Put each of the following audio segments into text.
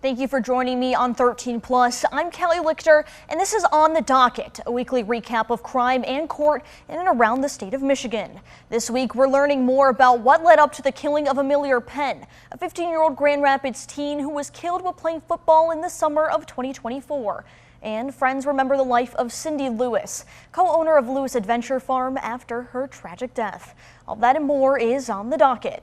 Thank you for joining me on 13 Plus. I'm Kelly Lichter, and this is On the Docket, a weekly recap of crime and court in and around the state of Michigan. This week, we're learning more about what led up to the killing of Amelia Penn, a 15-year-old Grand Rapids teen who was killed while playing football in the summer of 2024. And friends remember the life of Cindy Lewis, co-owner of Lewis Adventure Farm, after her tragic death. All that and more is On the Docket.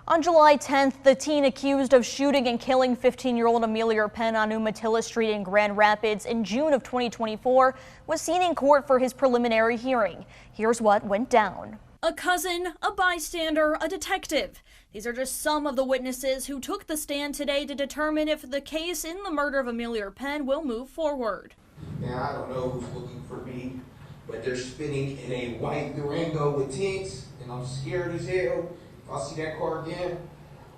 On July 10th, the teen accused of shooting and killing 15-year-old Amelia Penn on Umatilla Street in Grand Rapids in June of 2024 was seen in court for his preliminary hearing. Here's what went down. A cousin, a bystander, a detective. These are just some of the witnesses who took the stand today to determine if the case in the murder of Amelia Penn will move forward. Now, I don't know who's looking for me, but they're spinning in a white Durango with tints, and I'm scared as hell. If I see that car again,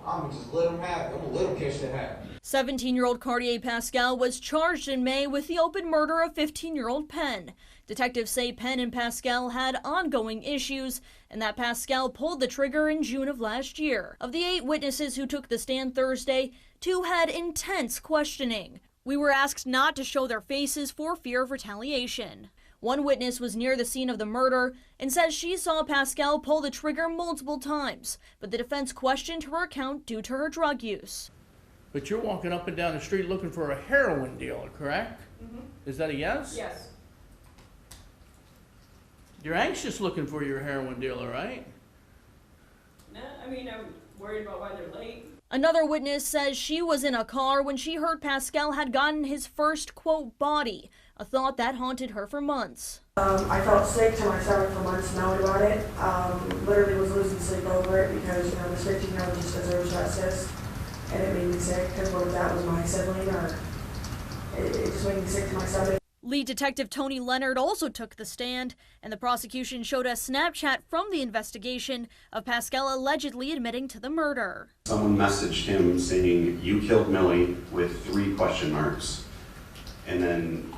I'm gonna just let them have it. I'm gonna let them catch the hat. 17-year-old Cardier Pascal was charged in May with the open murder of 15-year-old Penn. Detectives say Penn and Pascal had ongoing issues and that Pascal pulled the trigger in June of last year. Of the 8 witnesses who took the stand Thursday, 2 had intense questioning. We were asked not to show their faces for fear of retaliation. One witness was near the scene of the murder and says she saw Pascal pull the trigger multiple times, but the defense questioned her account due to her drug use. But you're walking up and down the street looking for a heroin dealer, correct? Mm-hmm. Is that a yes? Yes. You're anxious looking for your heroin dealer, right? No, I mean, I'm worried about why they're late. Another witness says she was in a car when she heard Pascal had gotten his first, quote, body, a thought that haunted her for months. I felt sick to my stomach for months knowing about it. Literally was losing sleep over it because, this 15-year-old just deserves justice. And it made me sick because what if that was my sibling, or it just made me sick to my stomach. Lead Detective Tony Leonard also took the stand, and the prosecution showed a Snapchat from the investigation of Pascal allegedly admitting to the murder. Someone messaged him saying, "You killed Millie," with 3 question marks. And then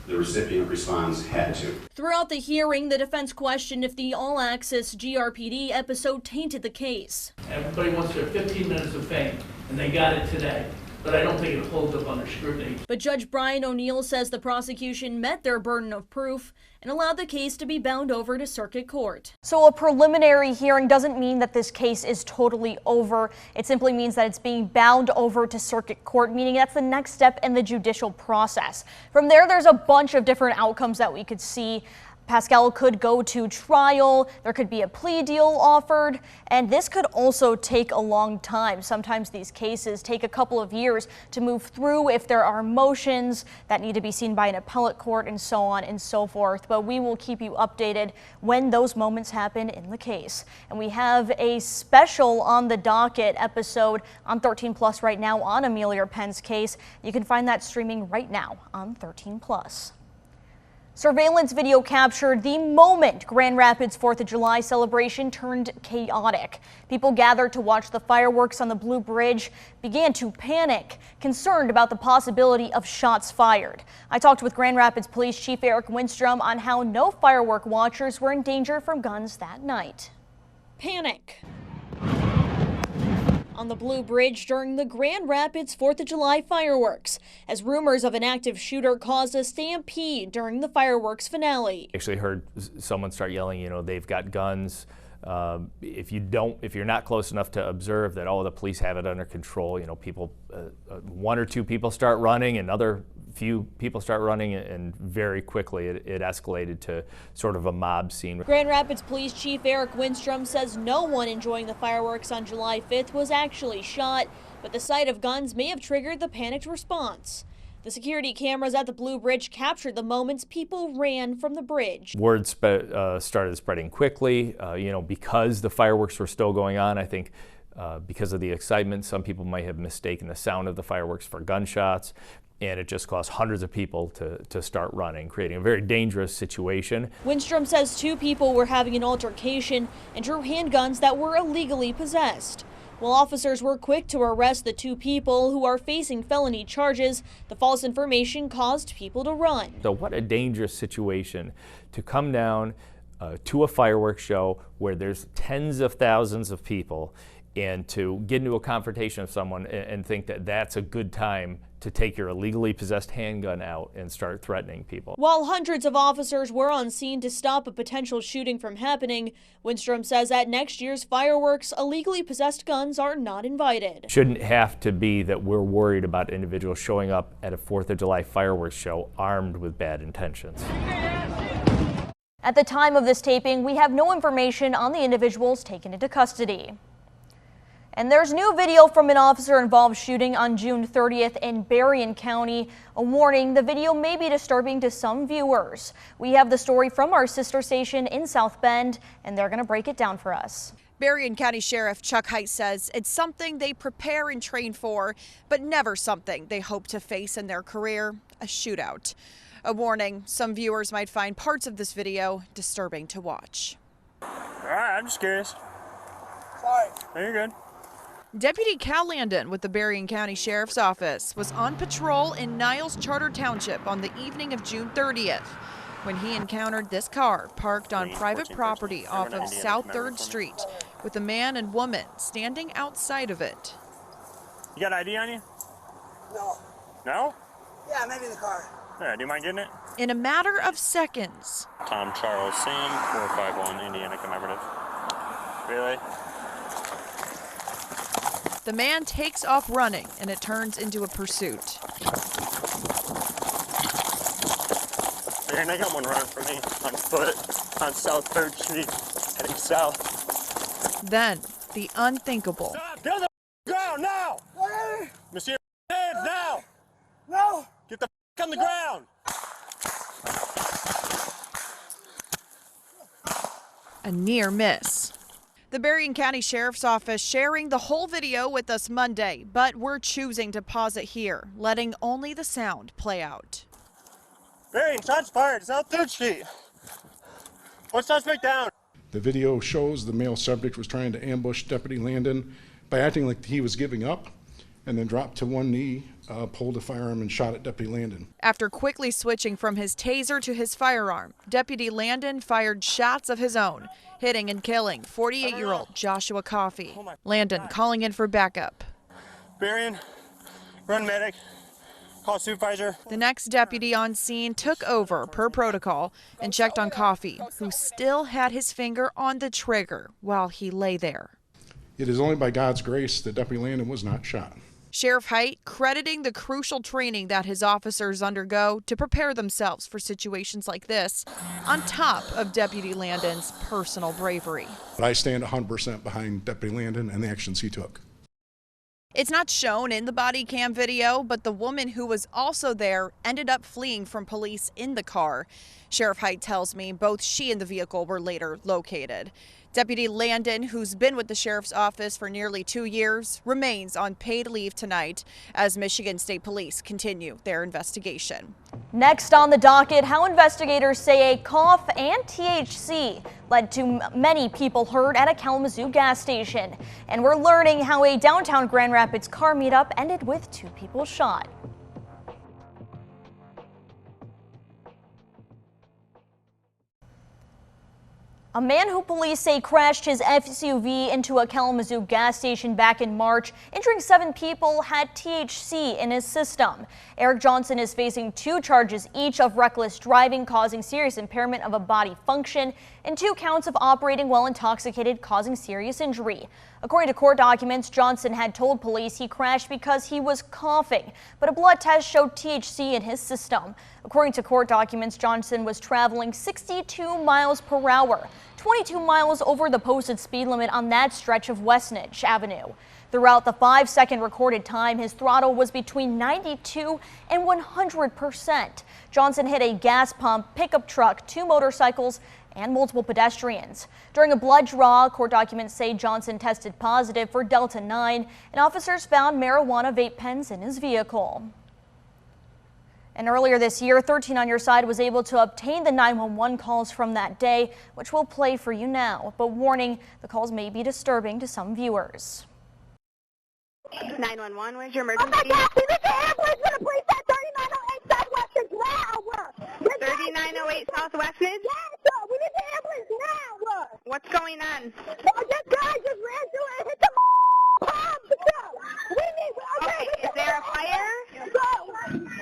the recipient responds, "Had to." Throughout the hearing, the defense questioned if the all-access GRPD episode tainted the case. Everybody wants their 15 minutes of fame, and they got it today. But I don't think it holds up under scrutiny. But Judge Brian O'Neill says the prosecution met their burden of proof and allowed the case to be bound over to circuit court. So a preliminary hearing doesn't mean that this case is totally over. It simply means that it's being bound over to circuit court, meaning that's the next step in the judicial process. From there, there's a bunch of different outcomes that we could see. Pascal could go to trial, there could be a plea deal offered, and this could also take a long time. Sometimes these cases take a couple of years to move through if there are motions that need to be seen by an appellate court and so on and so forth. But we will keep you updated when those moments happen in the case. And we have a special On the Docket episode on 13 Plus right now on Amelia Penn's case. You can find that streaming right now on 13 Plus. Surveillance video captured the moment Grand Rapids 4th of July celebration turned chaotic. People gathered to watch the fireworks on the Blue Bridge began to panic, concerned about the possibility of shots fired. I talked with Grand Rapids Police Chief Eric Winstrom on how no firework watchers were in danger from guns that night. Panic on the Blue Bridge during the Grand Rapids 4th of July fireworks, as rumors of an active shooter caused a stampede during the fireworks finale. Actually heard someone start yelling, they've got guns. If you're not close enough to observe that, the police have it under control, people, 1 or 2 people start running, another few people start running, and very quickly it escalated to sort of a mob scene. Grand Rapids Police Chief Eric Winstrom says no one enjoying the fireworks on July 5th was actually shot, but the sight of guns may have triggered the panicked response. The security cameras at the Blue Bridge captured the moments people ran from the bridge. Word started spreading quickly, because the fireworks were still going on. I think Because of the excitement, some people might have mistaken the sound of the fireworks for gunshots, and it just caused hundreds of people to start running, creating a very dangerous situation. Windstrom says 2 people were having an altercation and drew handguns that were illegally possessed. While officers were quick to arrest the 2 people who are facing felony charges, the false information caused people to run. So what a dangerous situation to come down to a fireworks show where there's tens of thousands of people and to get into a confrontation with someone and think that that's a good time to take your illegally possessed handgun out and start threatening people. While hundreds of officers were on scene to stop a potential shooting from happening, Windstrom says at next year's fireworks, illegally possessed guns are not invited. Shouldn't have to be that we're worried about individuals showing up at a 4th of July fireworks show armed with bad intentions. At the time of this taping, we have no information on the individuals taken into custody. And there's new video from an officer-involved shooting on June 30th in Berrien County. A warning, the video may be disturbing to some viewers. We have the story from our sister station in South Bend, and they're going to break it down for us. Berrien County Sheriff Chuck Height says it's something they prepare and train for, but never something they hope to face in their career, a shootout. A warning, some viewers might find parts of this video disturbing to watch. All right, I'm just curious. Sorry. No, you're good. Deputy Cal Landon with the Berrien County Sheriff's Office was on patrol in Niles Charter Township on the evening of June 30th when he encountered this car parked on private property off of South 3rd Street with a man and woman standing outside of it. You got ID on you? No. No? Yeah, maybe in the car. Yeah, do you mind getting it? In a matter of seconds. Tom Charles Sam 451 Indiana Commemorative. Really? The man takes off running, and it turns into a pursuit. Man, I got one running for me on foot on South 3rd Street, heading south. Then, the unthinkable. Stop! Get on the ground now! Where? Monsieur, hands now! No! Get the on the ground! A near miss. The Berrien County Sheriff's Office sharing the whole video with us Monday, but we're choosing to pause it here, letting only the sound play out. Berrien, shots fired, South 3rd Street. One suspect down. The video shows the male subject was trying to ambush Deputy Landon by acting like he was giving up, and then dropped to one knee, pulled a firearm and shot at Deputy Landon. After quickly switching from his taser to his firearm, Deputy Landon fired shots of his own, hitting and killing 48-year-old Joshua Coffey. Landon calling in for backup. Berrien, run medic, call supervisor. The next deputy on scene took over per protocol and checked on Coffey, who still had his finger on the trigger while he lay there. It is only by God's grace that Deputy Landon was not shot. Sheriff Height crediting the crucial training that his officers undergo to prepare themselves for situations like this, on top of Deputy Landon's personal bravery. But I stand 100% behind Deputy Landon and the actions he took. It's not shown in the body cam video, but the woman who was also there ended up fleeing from police in the car. Sheriff Height tells me both she and the vehicle were later located. Deputy Landon, who's been with the sheriff's office for nearly 2 years, remains on paid leave tonight as Michigan State Police continue their investigation. Next on the docket, how investigators say a cough and THC led to many people hurt at a Kalazoo gas station. And we're learning how a downtown Grand Rapids car meetup ended with 2 people shot. A man who police say crashed his SUV into a Kalamazoo gas station back in March, injuring 7 people, had THC in his system. Eric Johnson is facing 2 charges each of reckless driving causing serious impairment of a body function and 2 counts of operating while intoxicated causing serious injury. According to court documents, Johnson had told police he crashed because he was coughing, but a blood test showed THC in his system. According to court documents, Johnson was traveling 62 miles per hour, 22 miles over the posted speed limit on that stretch of Westnedge Avenue. Throughout the 5-second recorded time, his throttle was between 92 and 100%. Johnson hit a gas pump, pickup truck, 2 motorcycles, and multiple pedestrians. During a blood draw, court documents say Johnson tested positive for Delta-9, and officers found marijuana vape pens in his vehicle. And earlier this year, 13 on Your Side was able to obtain the 911 calls from that day, which we'll play for you now. But warning, the calls may be disturbing to some viewers. 911, where's your emergency? Oh my God, we need the ambulance to the police at 3908 Southwestern now! 3908 Southwestern? Yes, sir, we need the ambulance now! What's going on? Oh, this guy just ran through and hit the pump! We need, okay, is there a fire?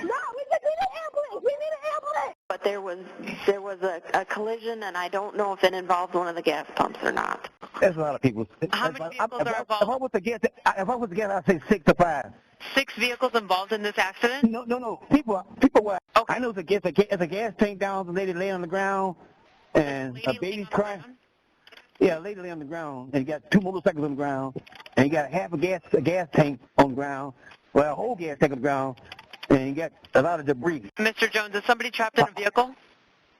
No, we just need an ambulance! We need an ambulance! But there was a collision, and I don't know if it involved one of the gas pumps or not. There's a lot of people. How many vehicles are involved? If I was to guess, I'd say 6 to 5. 6 vehicles involved in this accident? No. People were. Okay. I know it's a gas tank down, the lady laying on the ground, and a baby's crying. Yeah, a lady laying on the ground, and you got 2 motorcycles on the ground, and you got half a gas tank on the ground, well, a whole gas tank on the ground, and you got a lot of debris. Mr. Jones, is somebody trapped in a vehicle?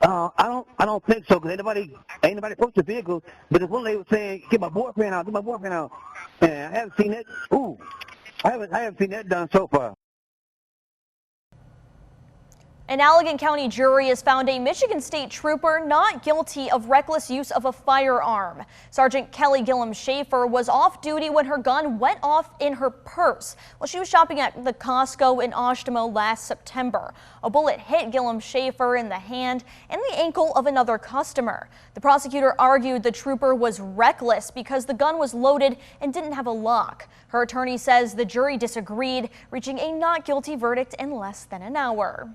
I don't think so, because ain't nobody approached the vehicle, but this one lady was saying, get my boyfriend out, and I haven't seen that. I haven't seen that done so far. An Allegan County jury has found a Michigan State trooper not guilty of reckless use of a firearm. Sergeant Kelly Gillum Schaefer was off duty when her gun went off in her purse while she was shopping at the Costco in Oshtemo last September. A bullet hit Gillum Schaefer in the hand and the ankle of another customer. The prosecutor argued the trooper was reckless because the gun was loaded and didn't have a lock. Her attorney says the jury disagreed, reaching a not guilty verdict in less than an hour.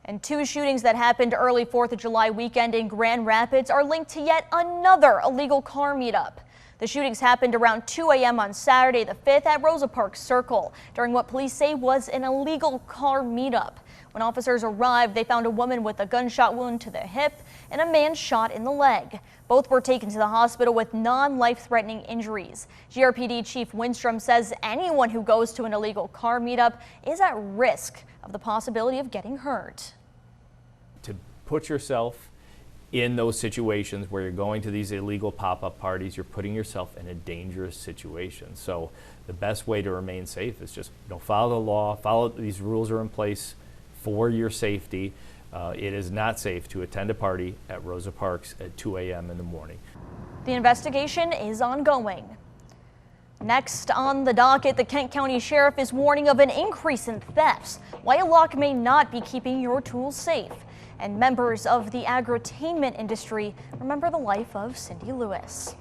And 2 shootings that happened early 4th of July weekend in Grand Rapids are linked to yet another illegal car meetup. The shootings happened around 2 a.m. on Saturday the 5th at Rosa Parks Circle during what police say was an illegal car meetup. When officers arrived, they found a woman with a gunshot wound to the hip and a man shot in the leg. Both were taken to the hospital with non-life-threatening injuries. GRPD Chief Winstrom says anyone who goes to an illegal car meetup is at risk of the possibility of getting hurt. To put yourself in those situations where you're going to these illegal pop-up parties, you're putting yourself in a dangerous situation. So the best way to remain safe is just follow the law, these rules are in place for your safety. It is not safe to attend a party at Rosa Parks at 2 a.m. in the morning. The investigation is ongoing. Next on the docket, the Kent County Sheriff is warning of an increase in thefts. Why a lock may not be keeping your tools safe. And members of the agritainment industry remember the life of Cindy Lewis.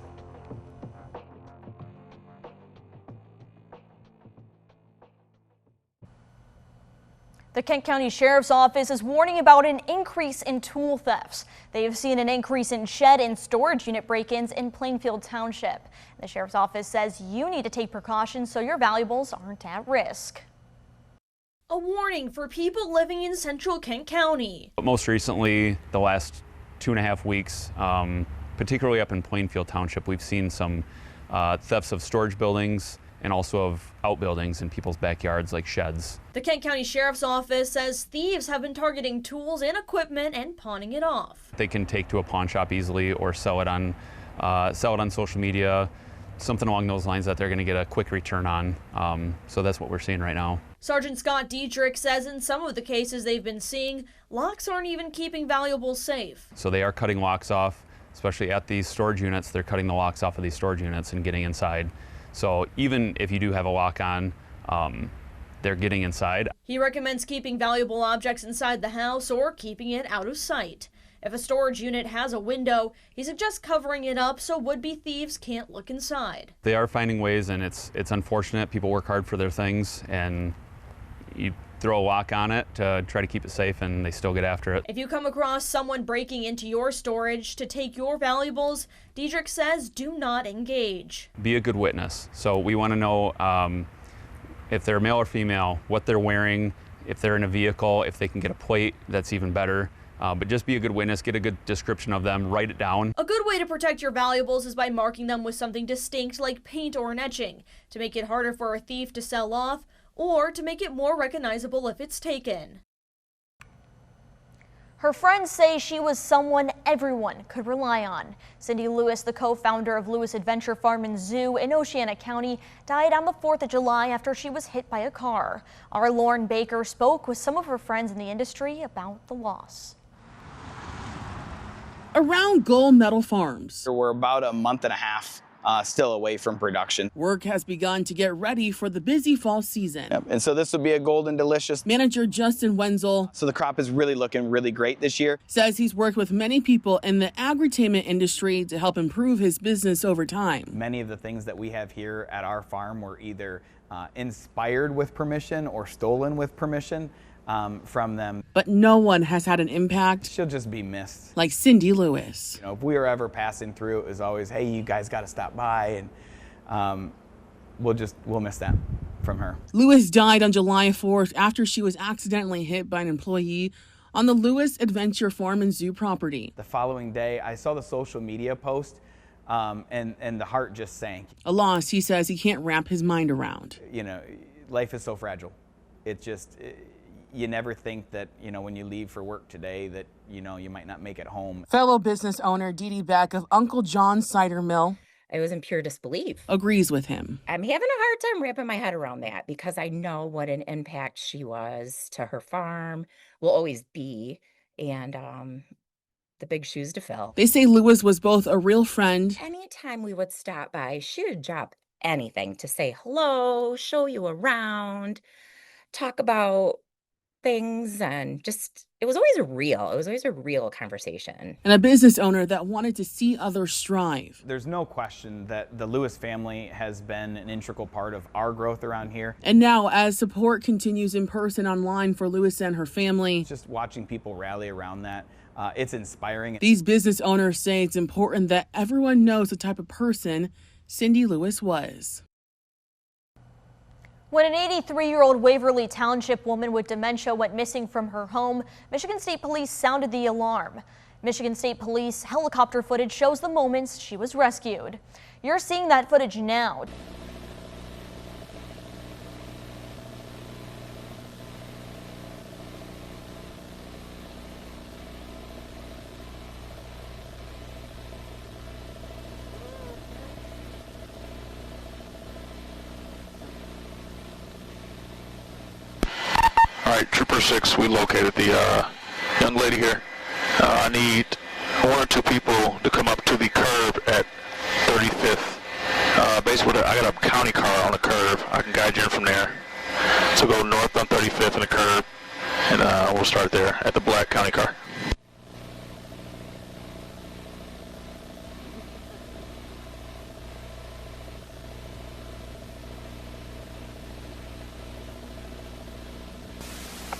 The Kent County Sheriff's Office is warning about an increase in tool thefts. They have seen an increase in shed and storage unit break-ins in Plainfield Township. The Sheriff's Office says you need to take precautions so your valuables aren't at risk. A warning for people living in central Kent County. Most recently, the last 2.5 weeks, particularly up in Plainfield Township, we've seen some thefts of storage buildings and also of outbuildings in people's backyards like sheds. The Kent County Sheriff's Office says thieves have been targeting tools and equipment and pawning it off. They can take to a pawn shop easily or sell it on social media, something along those lines that they're going to get a quick return on. So that's what we're seeing right now. Sergeant Scott Diedrich says in some of the cases they've been seeing, locks aren't even keeping valuables safe. So they are cutting locks off, especially at these storage units. They're cutting the locks off of these storage units and getting inside. So even if you do have a lock on, they're getting inside. He recommends keeping valuable objects inside the house or keeping it out of sight. If a storage unit has a window, he suggests covering it up so would-be thieves can't look inside. They are finding ways, and it's unfortunate. People work hard for their things, and you throw a lock on it to try to keep it safe, and they still get after it. If you come across someone breaking into your storage to take your valuables, Diedrich says do not engage. Be a good witness. So we want to know if they're male or female, what they're wearing, if they're in a vehicle, if they can get a plate, that's even better. But just be a good witness, get a good description of them, write it down. A good way to protect your valuables is by marking them with something distinct like paint or an etching to make it harder for a thief to sell off or to make it more recognizable if it's taken. Her friends say she was someone everyone could rely on. Cindy Lewis, the co-founder of Lewis Adventure Farm and Zoo in Oceana County, died on the 4th of July after she was hit by a car. Our Lauren Baker spoke with some of her friends in the industry about the loss. Around Gold Medal Farms, we're about a month and a half still away from production. Work has begun to get ready for the busy fall season. Yep. And so this will be a golden delicious. Manager Justin Wenzel, so the crop is really looking really great this year, says he's worked with many people in the agri-tainment industry to help improve his business over time. Many of the things that we have here at our farm were either inspired with permission or stolen with permission from them. But no one has had an impact. She'll just be missed. Like Cindy Lewis. You know, if we were ever passing through, it was always, hey, you guys got to stop by, and we'll miss that from her. Lewis died on July 4th after she was accidentally hit by an employee on the Lewis Adventure Farm and Zoo property. The following day, I saw the social media post, and the heart just sank. A loss he says he can't wrap his mind around. You know, life is so fragile. You never think that, you know, when you leave for work today that, you know, you might not make it home. Fellow business owner Dee Dee Beck of Uncle John's Cider Mill, I was in pure disbelief. agrees with him. I'm having a hard time wrapping my head around that because I know what an impact she was to her farm, will always be, and the big shoes to fill. They say Lewis was both a real friend. Anytime we would stop by, she would drop anything to say hello, show you around, talk about things, and just it was always a real conversation. And a business owner that wanted to see others strive. There's no question that the Lewis family has been an integral part of our growth around here. And now, as support continues in person online for Lewis and her family, just watching people rally around that, it's inspiring. These business owners say it's important that everyone knows the type of person Cindy Lewis was. When an 83-year-old Waverly Township woman with dementia went missing from her home, Michigan State Police sounded the alarm. Michigan State Police helicopter footage shows the moments she was rescued. You're seeing that footage now. All right, Trooper 6, we located the young lady here. I need 1 or 2 people to come up to the curb at 35th. Basically, I got a county car on the curb. I can guide you in from there. So go north on 35th and the curb, and we'll start there at the black county car.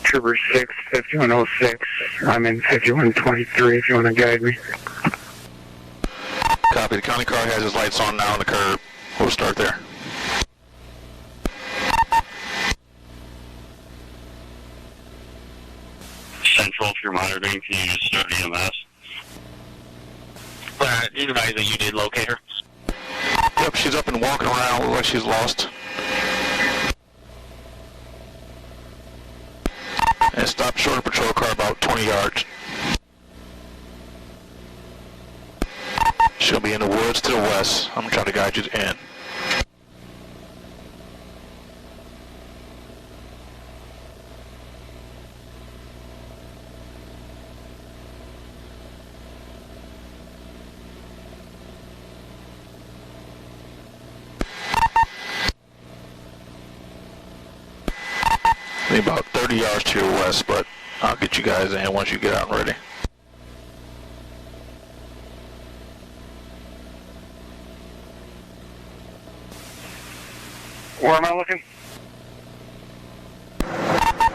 Trooper 6, 5106. I'm in 5123 if you want to guide me. Copy. The county car has his lights on now on the curb. We'll start there. Central, if you're monitoring, can you just start EMS? Anybody that you did locate her? Yep, she's up and walking around. Looks like she's lost. And stop short of patrol car about 20 yards. She'll be in the woods to the west. I'm trying to guide you in. Maybe about 30 yards to your west, but I'll get you guys in once you get out and ready. Where am I looking?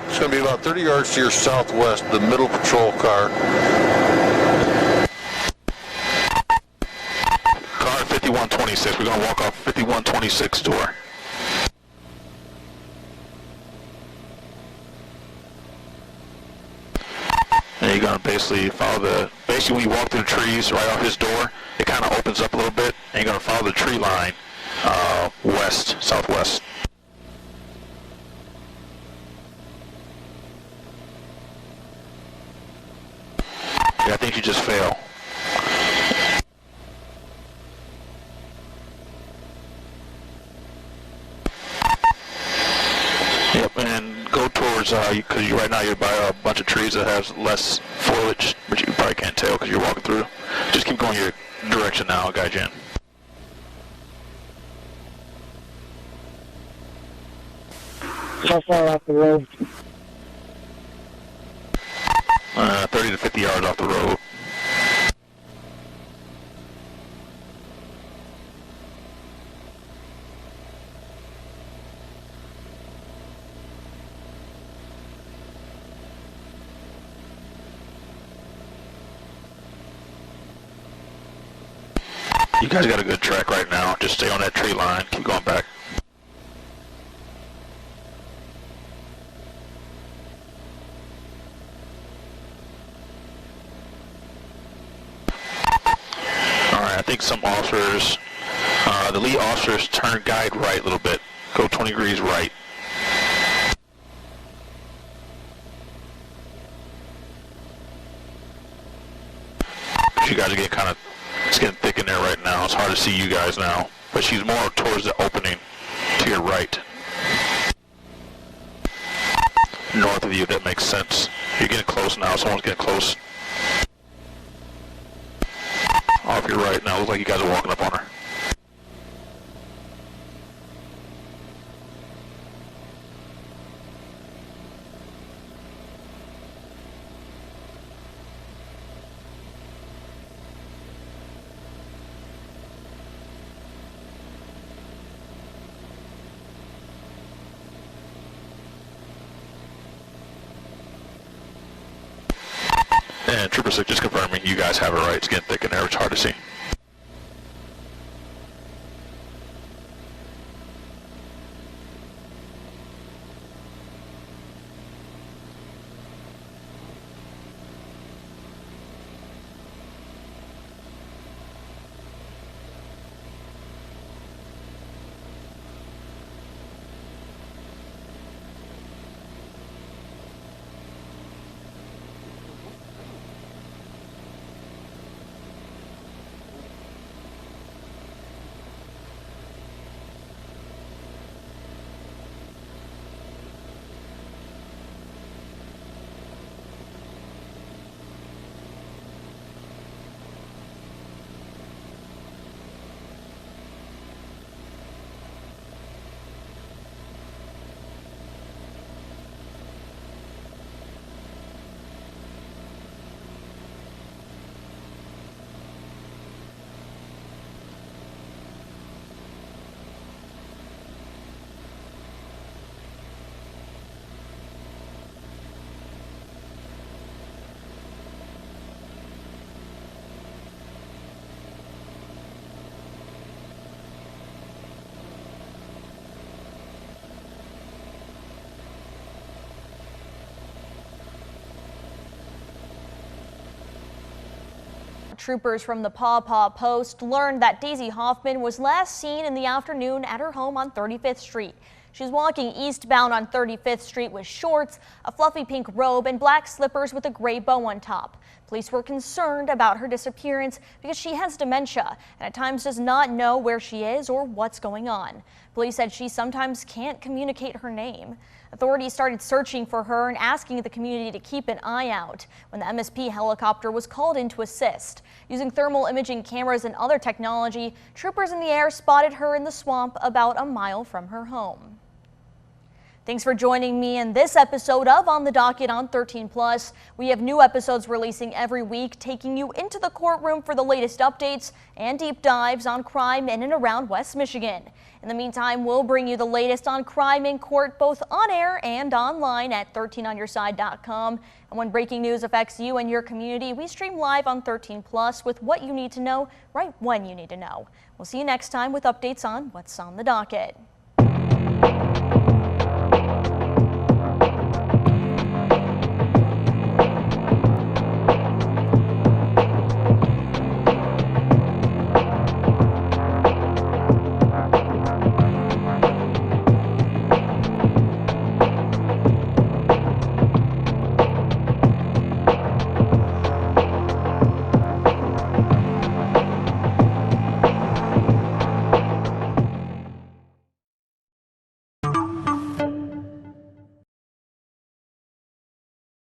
It's going to be about 30 yards to your southwest, the middle patrol car. Car 5126. We're going to walk off 5126 door. And you're going to basically follow basically when you walk through the trees right off his door, it kind of opens up a little bit, and you're going to follow the tree line west, southwest. I think you just fail. Yep, and go towards, because right now you're by a bunch of trees that has less foliage, but you probably can't tell because you're walking through. Just keep going your direction now, I'll guide you in. How far off the road? 30 to 50 yards off the road. You guys got a good track right now. Just stay on that tree line. Keep going back. Alright, I think some officers, the lead officers turn guide right a little bit. Go 20 degrees right. You guys are getting kind of, it's getting thick in there right now. It's hard to see you guys now, but she's more towards the opening to your right. North of you, if that makes sense. You're getting close now. Someone's getting close. Off your right now. Looks like you guys are walking up on her. And Trooper 6 just confirming you guys have it right. It's getting thick in there. It's hard to see. Troopers from the Paw Paw Post learned that Daisy Hoffman was last seen in the afternoon at her home on 35th Street. She was walking eastbound on 35th Street with shorts, a fluffy pink robe, and black slippers with a gray bow on top. Police were concerned about her disappearance because she has dementia and at times does not know where she is or what's going on. Police said she sometimes can't communicate her name. Authorities started searching for her and asking the community to keep an eye out when the MSP helicopter was called in to assist. Using thermal imaging cameras and other technology, troopers in the air spotted her in the swamp about a mile from her home. Thanks for joining me in this episode of On the Docket on 13+. We have new episodes releasing every week, taking you into the courtroom for the latest updates and deep dives on crime in and around West Michigan. In the meantime, we'll bring you the latest on crime in court, both on air and online at 13onyourside.com. And when breaking news affects you and your community, we stream live on 13+ with what you need to know right when you need to know. We'll see you next time with updates on what's on the docket.